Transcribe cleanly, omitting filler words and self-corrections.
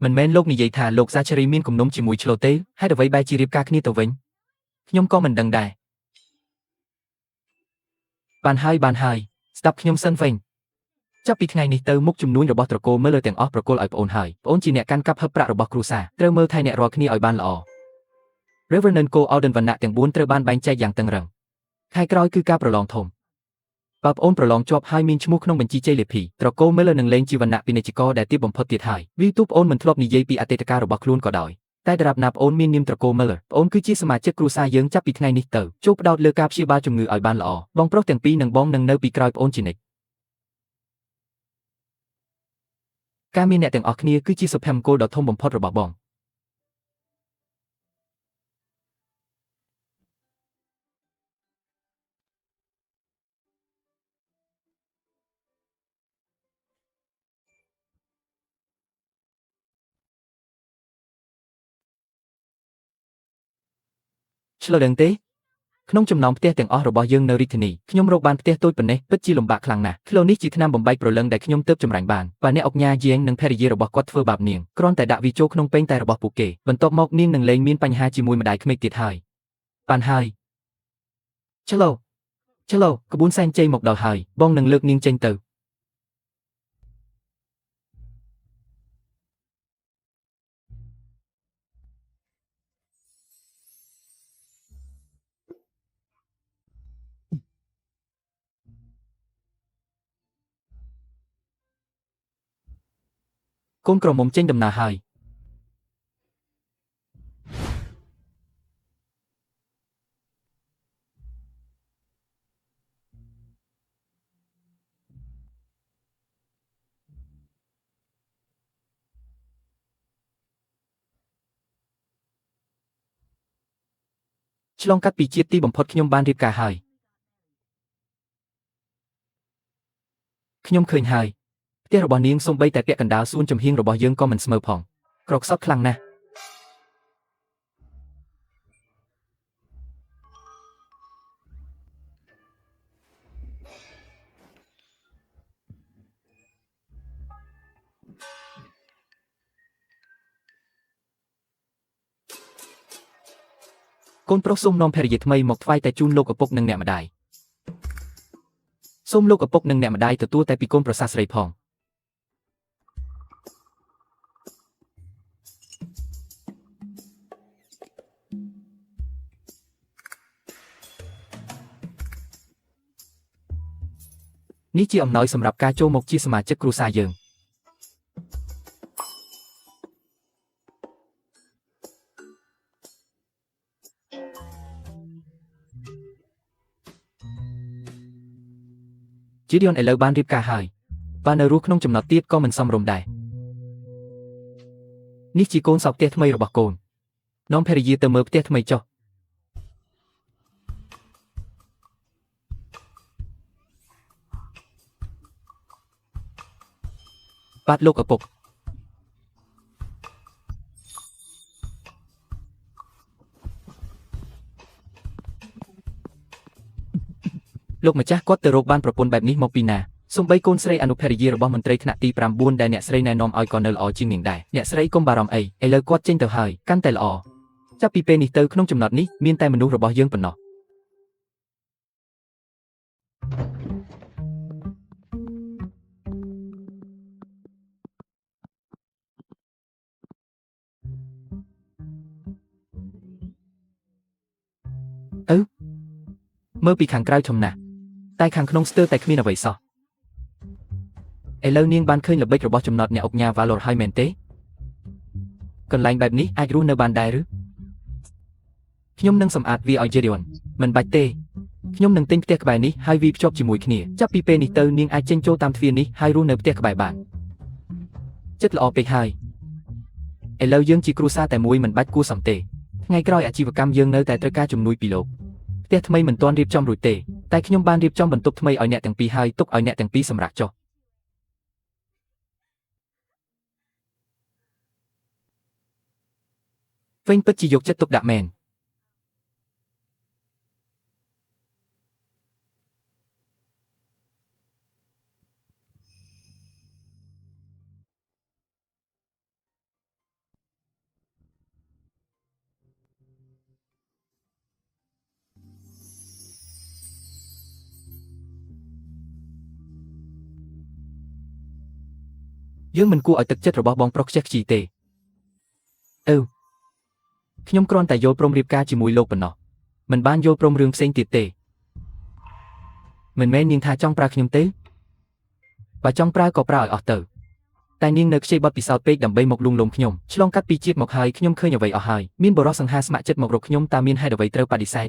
មិនមែនលោកនិយាយថាលោក Zachary មានគំនុំជាមួយឆ្លូទេហេតុអ្វីបែរជារៀបការគ្នាទៅវិញខ្ញុំក៏មិនដឹងដែរបានហើយស្ដាប់ខ្ញុំសិនវិញចាប់ពីថ្ងៃនេះទៅមុខជំនួញរបស់ត្រកូល Miller ទាំងអស់ប្រគល់ឲ្យប្អូនហើយប្អូនជាអ្នកកាន់កាប់ហឹបប្រាក់របស់គ្រួសារត្រូវមើលថែអ្នករាល់គ្នាឲ្យបានល្អ Reverend Cole Alden វណ្ណៈទាំង4ត្រូវបានបែងចែកយ៉ាងតឹងរ៉ឹងខែក្រោយគឺការប្រឡងធំបើប្អូនប្រឡងជាប់ហើយមានឈ្មោះក្នុងបញ្ជីជ័យលាភីត្រកូល Miller នឹងលែងជាវណ្ណៈពាណិជ្ជករដែលទាបបំផុតទៀតហើយវាទូប្អូនមិនធ្លាប់និយាយពីអតីតកាលរបស់ខ្លួនក៏ដោយតែដរាបណាប្អូនមាននាមត្រកូល Miller ប្អូនគឺជាសមាជិកគ្រួសារយើងចាប់ពីថ្ងៃនេះទៅចូលផ្ដោតលើការព្យាបាលជំងឺឲ្យបានល្អបងប្រុសទាំងពីរនិងបងនឹងនៅពីក្រោយប្អូនជានិច្ចការមានអ្នកទាំងអស់គ្នាគឺជាសុភមង្គលដ៏ធំបំផុតរបស់បងឆ្លងដឹងទេក្នុងចំណោមផ្ទះទាំងអស់របស់យើងនៅរាជធានីខ្ញុំរកបានផ្ទះតូចប៉ុណ្ណេះពិតជាលំបាកខ្លាំងណាស់ផ្លូវនេះជាថ្នាំបំបែកព្រលឹងដែលខ្ញុំទើបចម្រាញ់បានបើអ្នកអុកញ៉ាយាងនិងភរិយារបស់គាត់ធ្វើបាបនាងគ្រាន់តែដាក់វាចូលក្នុងពេញតែរបស់ពួកគេបន្ទាប់មកនាងនឹងលែងមានបញ្ហាជាមួយម្ដាយក្មេកទៀតហើយបានហើយឆ្លូក្បួនសែនជ័យមកដល់ហើយបងនឹងលើកនាងចេញទៅកូនក្រមុំចេញដំណើរហើយឆ្លងកាត់ពីជាតិទីបំផុតខ្ញុំបានរៀបការហើយខ្ញុំឃើញហើយផ្ទះរបស់នាងសូម្បីតែពាក់កណ្ដាលសួនចំហៀងរបស់យើងក៏មិនស្មើផងក្រខ្សត់ខ្លាំងណាស់កូនប្រុសសូមនាំភរិយាថ្មីមកថ្វាយតែជូនលោកឪពុកនិងអ្នកម្ដាយសូមលោកឪពុកនិងអ្នកម្ដាយទទួលតែពីកូនប្រសាស្រីផងនេះជាអំណោយសម្រាប់ការចូលមកជាសមាជិកគ្រួសារយើងជីឌីអនឥឡូវបានរៀបការហើយបើនៅរស់ក្នុងចំណោទទៀតក៏មិនសមរម្យដែរនេះជាកូនសោកផ្ទះថ្មីរបស់កូននាំភរិយាទៅមើលផ្ទះថ្មីចុះបាទលោកឪពុកលោកម្ចាស់គាត់ទៅរកបានប្រពន្ធបែបនេះមកពីណាសូម្បីកូនស្រីអនុភរិយារបស់មន្ត្រីថ្នាក់ទី9ដែលអ្នកស្រីណែនាំឲ្យក៏នៅល្អជាងនាងដែរអ្នកស្រីកុំបារម្ភអីឥឡូវគាត់ចេញទៅហើយកាន់តែល្អចាប់ពីពេលនេះទៅក្នុងចំណោទនេះមានតែមនុស្សរបស់យើងប៉ុណ្ណោះមើលពីខាងក្រៅធំណាស់តែខាងក្នុងស្ទើរតែគ្មានអ្វីសោះឥឡូវនាងបានឃើញល្បិចរបស់ចំណោទអ្នកអុកញ៉ា Valor ហើយមែនទេកន្លែងបែបនេះអាចរស់នៅបានដែរឬខ្ញុំនឹងសម្អាតវាឲ្យ Gideon មិនបាច់ទេខ្ញុំនឹងទិញផ្ទះក្បែរនេះហើយវាភ្ជាប់ជាមួយគ្នាចាប់ពីពេលនេះទៅនាងអាចចេញចូលតាមទ្វារនេះហើយរស់នៅផ្ទះក្បែរបានចិត្តល្អពេកហើយឥឡូវយើងជាគ្រួសារតែមួយមិនបាច់គួរសមទេថ្ងៃក្រោយអាជីវកម្មយើងនៅតែត្រូវការជំនួយពីលោកផ្ទះថ្មីមិនទាន់រៀបចំរួចទេតែខ្ញុំបានរៀបចំបន្ទប់ថ្មីឲ្យអ្នកទាំងពីរហើយទុកឲ្យអ្នកទាំងពីរសម្រាប់ចុះវិញពិតជាយកចិត្តទុកដាក់មែន យើងមិនគួរឲ្យទឹកចិត្តរបស់បងប្រុសខ្ជះខ្ជាយទេខ្ញុំគ្រាន់តែយល់ព្រមរៀបការជាមួយលោកប៉ុណ្ណោះមិនបានយល់ព្រមរឿងផ្សេងទៀតទេមិនមែននាងថាចង់ប្រើខ្ញុំទេបើចង់ប្រើក៏ប្រើឲ្យអស់ទៅតែនាងនៅខ្ចីបទពិសោធន៍ពេកដើម្បីមកលួងលោមខ្ញុំឆ្លងកាត់ពីជាតិមកហើយខ្ញុំឃើញអ្វីអស់ហើយមានបរិសសង្ហាស្ម័គ្រចិត្តមករកខ្ញុំតើមានហេតុអ្វីត្រូវបដិសេធ